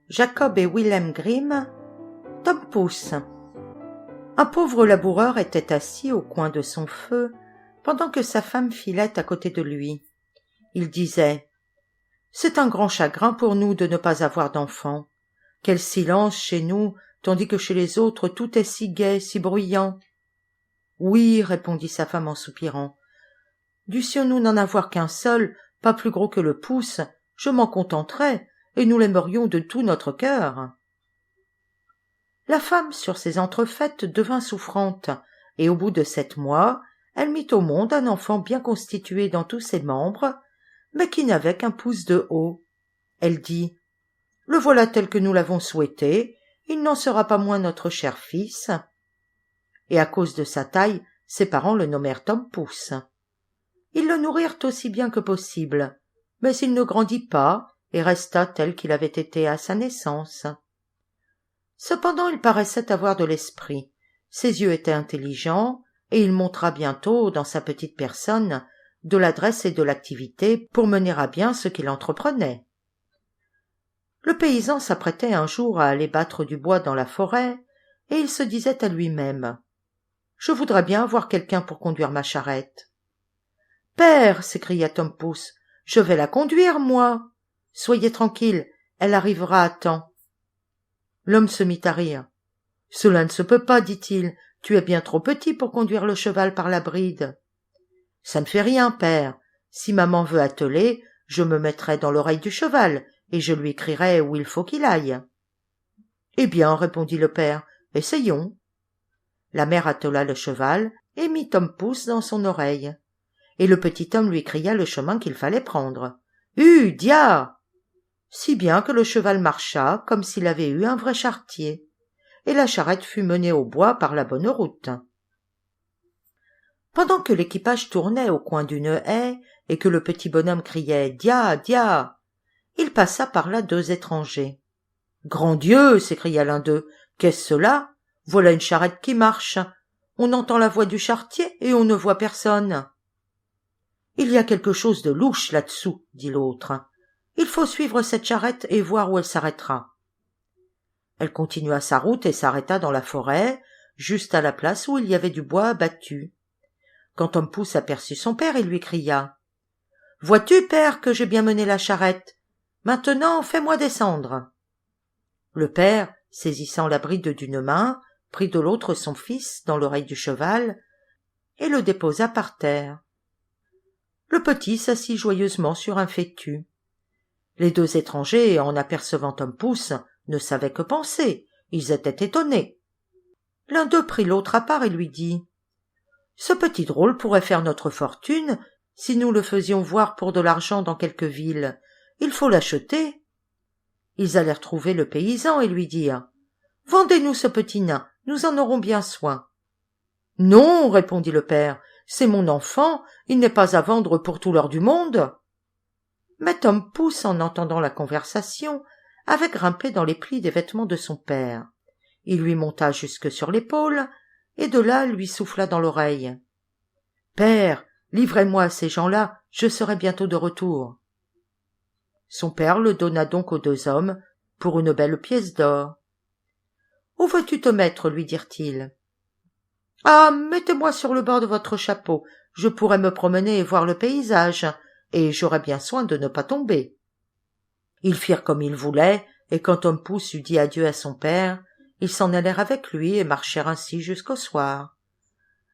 Jacob et Wilhelm Grimm, Tom Pouce. Un pauvre laboureur était assis au coin de son feu pendant que sa femme filait à côté de lui. Il disait : « C'est un grand chagrin pour nous de ne pas avoir d'enfants. Quel silence chez nous, tandis que chez les autres tout est si gai, si bruyant. » « Oui, » répondit sa femme en soupirant. « Dussions-nous n'en avoir qu'un seul, pas plus gros que le pouce, je m'en contenterais, et nous l'aimerions de tout notre cœur. » La femme, sur ces entrefaites, devint souffrante, et au bout de 7 mois, elle mit au monde un enfant bien constitué dans tous ses membres, mais qui n'avait qu'1 pouce de haut. Elle dit : « Le voilà tel que nous l'avons souhaité, il n'en sera pas moins notre cher fils. » Et à cause de sa taille, ses parents le nommèrent Tom Pouce. Ils le nourrirent aussi bien que possible, mais il ne grandit pas et resta tel qu'il avait été à sa naissance. Cependant il paraissait avoir de l'esprit, ses yeux étaient intelligents, et il montra bientôt, dans sa petite personne, de l'adresse et de l'activité pour mener à bien ce qu'il entreprenait. Le paysan s'apprêtait un jour à aller battre du bois dans la forêt, et il se disait à lui-même : « Je voudrais bien avoir quelqu'un pour conduire ma charrette. »« Père, » s'écria Tom Pouce, « je vais la conduire, moi. Soyez tranquille, elle arrivera à temps. » L'homme se mit à rire. « Cela ne se peut pas, dit-il, tu es bien trop petit pour conduire le cheval par la bride. »« Ça ne fait rien, père. Si maman veut atteler, je me mettrai dans l'oreille du cheval, et je lui crierai où il faut qu'il aille. »« Eh bien, répondit le père, essayons. » La mère attela le cheval et mit Tom Pouce dans son oreille. Et le petit homme lui cria le chemin qu'il fallait prendre. « Dia !» Si bien que le cheval marcha comme s'il avait eu un vrai charretier, et la charrette fut menée au bois par la bonne route. Pendant que l'équipage tournait au coin d'une haie et que le petit bonhomme criait « Dia, dia !» il passa par là 2 étrangers. « Grand Dieu !» s'écria l'un d'eux, « qu'est-ce cela ? Voilà une charrette qui marche. On entend la voix du charretier et on ne voit personne. »« Il y a quelque chose de louche là-dessous, » dit l'autre. « Il faut suivre cette charrette et voir où elle s'arrêtera. » Elle continua sa route et s'arrêta dans la forêt, juste à la place où il y avait du bois abattu. Quand Tom Pouce aperçut son père, il lui cria : « Vois-tu, père, que j'ai bien mené la charrette ? Maintenant, fais-moi descendre. » Le père, saisissant la bride d'une main, prit de l'autre son fils dans l'oreille du cheval et le déposa par terre. Le petit s'assit joyeusement sur un fétu. Les 2 étrangers, en apercevant Tom Pouce, ne savaient que penser, ils étaient étonnés. L'un d'eux prit l'autre à part et lui dit : « Ce petit drôle pourrait faire notre fortune si nous le faisions voir pour de l'argent dans quelque ville. Il faut l'acheter. » Ils allèrent trouver le paysan et lui dirent : « Vendez-nous ce petit nain, nous en aurons bien soin. »« Non, » répondit le père, « c'est mon enfant, il n'est pas à vendre pour tout l'or du monde. » Mais Tom Pouce, en entendant la conversation, avait grimpé dans les plis des vêtements de son père. Il lui monta jusque sur l'épaule, et de là lui souffla dans l'oreille. « Père, livrez-moi à ces gens-là, je serai bientôt de retour. » Son père le donna donc aux 2 hommes pour une belle pièce d'or. « Où veux-tu te mettre ? lui dirent-ils. »« Ah, mettez-moi sur le bord de votre chapeau, je pourrai me promener et voir le paysage, et j'aurai bien soin de ne pas tomber. » Ils firent comme ils voulaient, et quand Tom Pouce eut dit adieu à son père, ils s'en allèrent avec lui et marchèrent ainsi jusqu'au soir.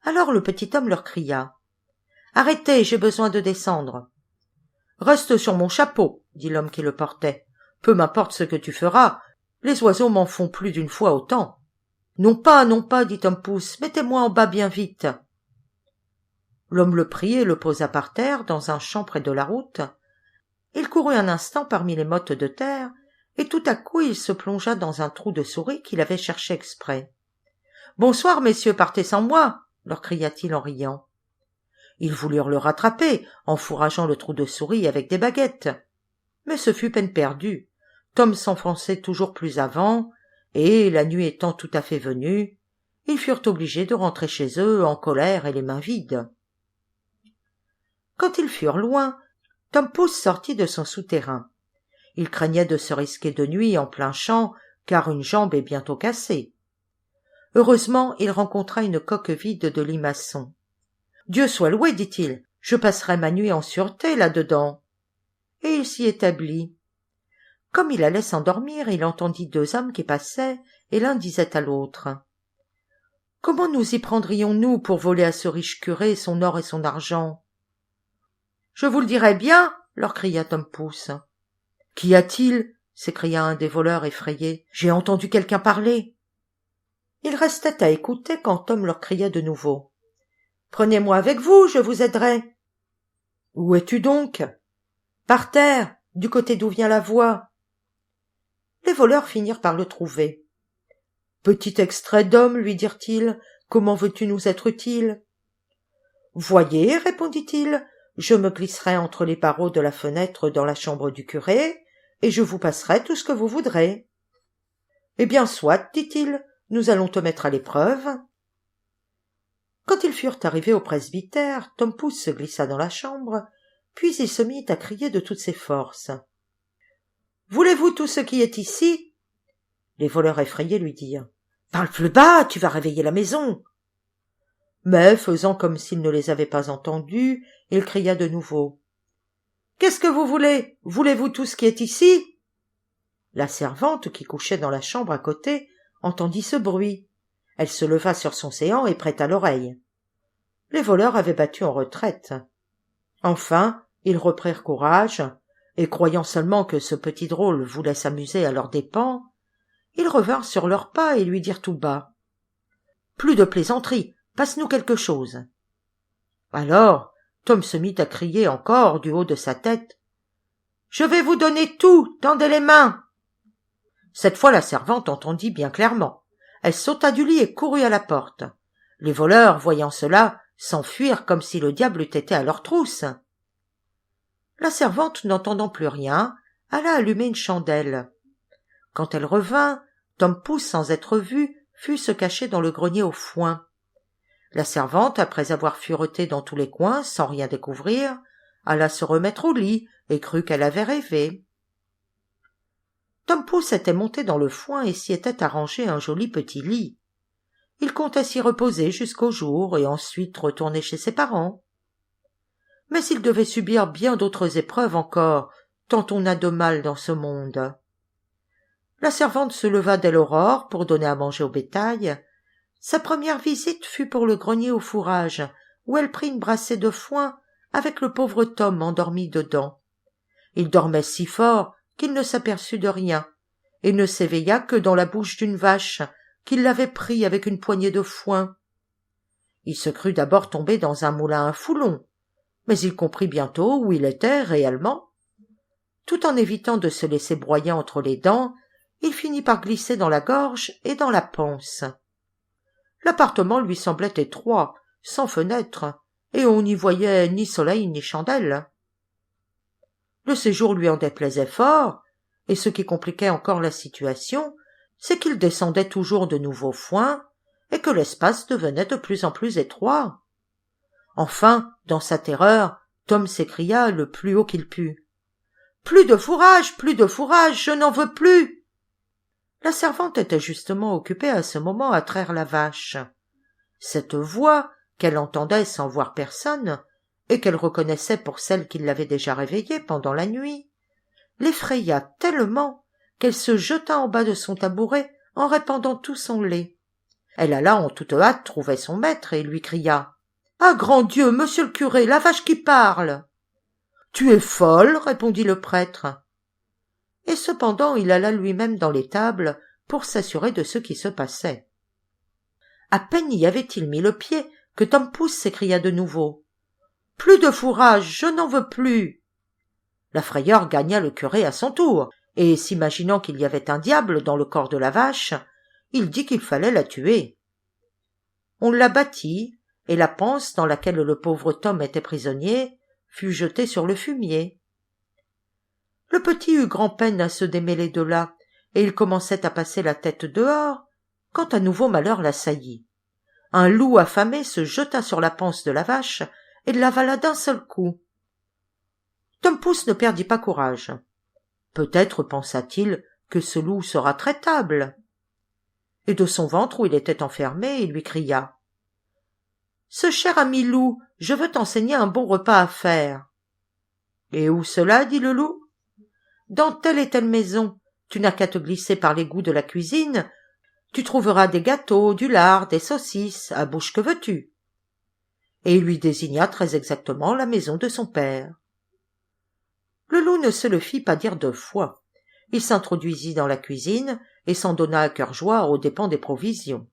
Alors le petit homme leur cria : « Arrêtez, j'ai besoin de descendre. »« Reste sur mon chapeau, » dit l'homme qui le portait. « Peu m'importe ce que tu feras, les oiseaux m'en font plus d'une fois autant. »« Non pas, dit Tom Pouce, mettez-moi en bas bien vite. » L'homme le prit et le posa par terre dans un champ près de la route. Il courut un instant parmi les mottes de terre, et tout à coup il se plongea dans un trou de souris qu'il avait cherché exprès. « Bonsoir, messieurs, partez sans moi !» leur cria-t-il en riant. Ils voulurent le rattraper en fourrageant le trou de souris avec des baguettes. Mais ce fut peine perdue. Tom s'enfonçait toujours plus avant, et, la nuit étant tout à fait venue, ils furent obligés de rentrer chez eux en colère et les mains vides. Quand ils furent loin, Tom Pouce sortit de son souterrain. Il craignait de se risquer de nuit en plein champ, car une jambe est bientôt cassée. Heureusement, il rencontra une coque vide de limaçon. « Dieu soit loué, dit-il, je passerai ma nuit en sûreté là-dedans. » Et il s'y établit. Comme il allait s'endormir, il entendit deux hommes qui passaient, et l'un disait à l'autre. « Comment nous y prendrions-nous pour voler à ce riche curé son or et son argent ?»« Je vous le dirai bien, leur cria Tom Pouce. « Qu'y a-t-il » s'écria un des voleurs effrayé. « J'ai entendu quelqu'un parler. » Ils restaient à écouter quand Tom leur cria de nouveau. « Prenez-moi avec vous, je vous aiderai. »« Où es-tu donc ?»« Par terre, du côté d'où vient la voix. » Les voleurs finirent par le trouver. « Petit extrait d'homme, lui dirent-ils, comment veux-tu nous être utile ?»« Voyez, répondit-il, je me glisserai entre les barreaux de la fenêtre dans la chambre du curé, et je vous passerai tout ce que vous voudrez. »« Eh bien, soit, dit-il, nous allons te mettre à l'épreuve. » Quand ils furent arrivés au presbytère, Tom Pouce se glissa dans la chambre, puis il se mit à crier de toutes ses forces. « Voulez-vous tout ce qui est ici ?» Les voleurs effrayés lui dirent. « Parle plus bas, tu vas réveiller la maison. » Mais, faisant comme s'il ne les avait pas entendus, il cria de nouveau. « Qu'est-ce que vous voulez ? Voulez-vous tout ce qui est ici ?» La servante, qui couchait dans la chambre à côté, entendit ce bruit. Elle se leva sur son séant et prêta l'oreille. Les voleurs avaient battu en retraite. Enfin, ils reprirent courage, et croyant seulement que ce petit drôle voulait s'amuser à leurs dépens, ils revinrent sur leurs pas et lui dirent tout bas. « Plus de plaisanterie, passe-nous quelque chose. » Alors, Tom se mit à crier encore du haut de sa tête. « Je vais vous donner tout, tendez les mains !» Cette fois la servante entendit bien clairement. Elle sauta du lit et courut à la porte. Les voleurs, voyant cela, s'enfuirent comme si le diable eût été à leur trousse. La servante, n'entendant plus rien, alla allumer une chandelle. Quand elle revint, Tom Pouce, sans être vu, fut se cacher dans le grenier au foin. La servante, après avoir fureté dans tous les coins, sans rien découvrir, alla se remettre au lit et crut qu'elle avait rêvé. Tom Pouce était monté dans le foin et s'y était arrangé un joli petit lit. Il comptait s'y reposer jusqu'au jour et ensuite retourner chez ses parents. Mais il devait subir bien d'autres épreuves encore, tant on a de mal dans ce monde. La servante se leva dès l'aurore pour donner à manger au bétail. Sa première visite fut pour le grenier au fourrage, où elle prit une brassée de foin avec le pauvre Tom endormi dedans. Il dormait si fort qu'il ne s'aperçut de rien, et ne s'éveilla que dans la bouche d'une vache, qui l'avait pris avec une poignée de foin. Il se crut d'abord tomber dans un moulin à foulon, mais il comprit bientôt où il était réellement. Tout en évitant de se laisser broyer entre les dents, il finit par glisser dans la gorge et dans la panse. L'appartement lui semblait étroit, sans fenêtre, et on n'y voyait ni soleil ni chandelle. Le séjour lui en déplaisait fort, et ce qui compliquait encore la situation, c'est qu'il descendait toujours de nouveaux foins, et que l'espace devenait de plus en plus étroit. Enfin, dans sa terreur, Tom s'écria le plus haut qu'il put. « Plus de fourrage, je n'en veux plus !» La servante était justement occupée à ce moment à traire la vache. Cette voix, qu'elle entendait sans voir personne, et qu'elle reconnaissait pour celle qui l'avait déjà réveillée pendant la nuit, l'effraya tellement qu'elle se jeta en bas de son tabouret en répandant tout son lait. Elle alla en toute hâte trouver son maître et lui cria « Ah, grand Dieu, monsieur le curé, la vache qui parle !»« Tu es folle, répondit le prêtre. Et cependant il alla lui-même dans l'étable pour s'assurer de ce qui se passait. À peine y avait-il mis le pied que Tom Pouce s'écria de nouveau. « Plus de fourrage, je n'en veux plus !» La frayeur gagna le curé à son tour, et s'imaginant qu'il y avait un diable dans le corps de la vache, il dit qu'il fallait la tuer. On la battit, et la panse dans laquelle le pauvre Tom était prisonnier fut jetée sur le fumier. Le petit eut grand-peine à se démêler de là, et il commençait à passer la tête dehors, quand un nouveau malheur l'assaillit. Un loup affamé se jeta sur la panse de la vache et l'avala d'un seul coup. Tom Pouce ne perdit pas courage. Peut-être pensa-t-il que ce loup sera traitable. Et de son ventre où il était enfermé, il lui cria « Ce cher ami loup, je veux t'enseigner un bon repas à faire. »« Et où cela ?» dit le loup. « Dans telle et telle maison. Tu n'as qu'à te glisser par l'égout de la cuisine. Tu trouveras des gâteaux, du lard, des saucisses, à bouche que veux-tu. » Et il lui désigna très exactement la maison de son père. Le loup ne se le fit pas dire 2 fois. Il s'introduisit dans la cuisine et s'en donna à cœur joie aux dépens des provisions.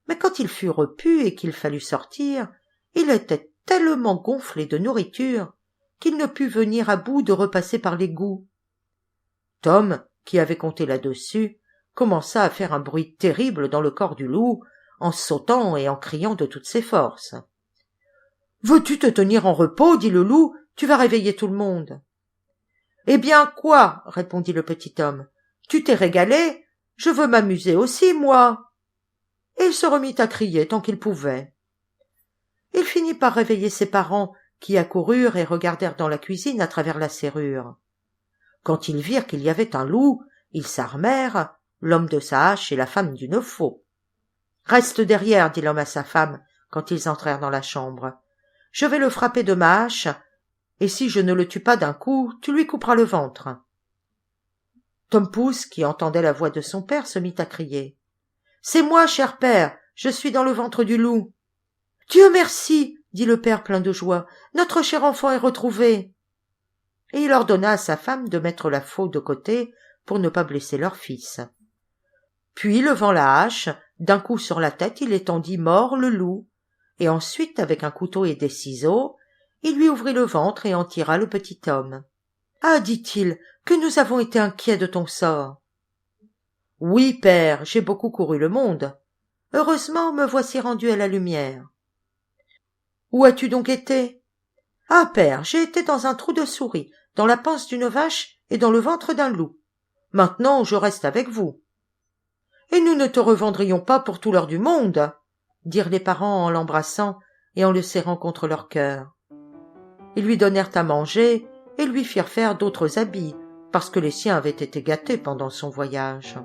Mais quand il fut repu et qu'il fallut sortir, il était tellement gonflé de nourriture qu'il ne put venir à bout de repasser par l'égout. Tom, qui avait compté là-dessus, commença à faire un bruit terrible dans le corps du loup, en sautant et en criant de toutes ses forces. « Veux-tu te tenir en repos ?» dit le loup, « tu vas réveiller tout le monde. »« Eh bien, quoi ?» répondit le petit homme. « Tu t'es régalé, je veux m'amuser aussi, moi. » Et il se remit à crier tant qu'il pouvait. Il finit par réveiller ses parents, qui accoururent et regardèrent dans la cuisine à travers la serrure. Quand ils virent qu'il y avait un loup, ils s'armèrent, l'homme de sa hache et la femme d'une faux. « Reste derrière, » dit l'homme à sa femme, quand ils entrèrent dans la chambre. « Je vais le frapper de ma hache, et si je ne le tue pas d'un coup, tu lui couperas le ventre. » Tom Pouce, qui entendait la voix de son père, se mit à crier. « C'est moi, cher père, je suis dans le ventre du loup. »« Dieu merci !» dit le père plein de joie, « notre cher enfant est retrouvé. » Et il ordonna à sa femme de mettre la faux de côté pour ne pas blesser leur fils. Puis, levant la hache, d'un coup sur la tête, il étendit mort le loup, et ensuite, avec un couteau et des ciseaux, il lui ouvrit le ventre et en tira le petit homme. « Ah, dit-il, que nous avons été inquiets de ton sort. »« Oui, père, j'ai beaucoup couru le monde. Heureusement, me voici rendu à la lumière. »« Où as-tu donc été ?»« Ah, père, j'ai été dans un trou de souris, dans la panse d'une vache et dans le ventre d'un loup. Maintenant, je reste avec vous. »« Et nous ne te revendrions pas pour tout l'or du monde, » dirent les parents en l'embrassant et en le serrant contre leur cœur. Ils lui donnèrent à manger et lui firent faire d'autres habits, parce que les siens avaient été gâtés pendant son voyage.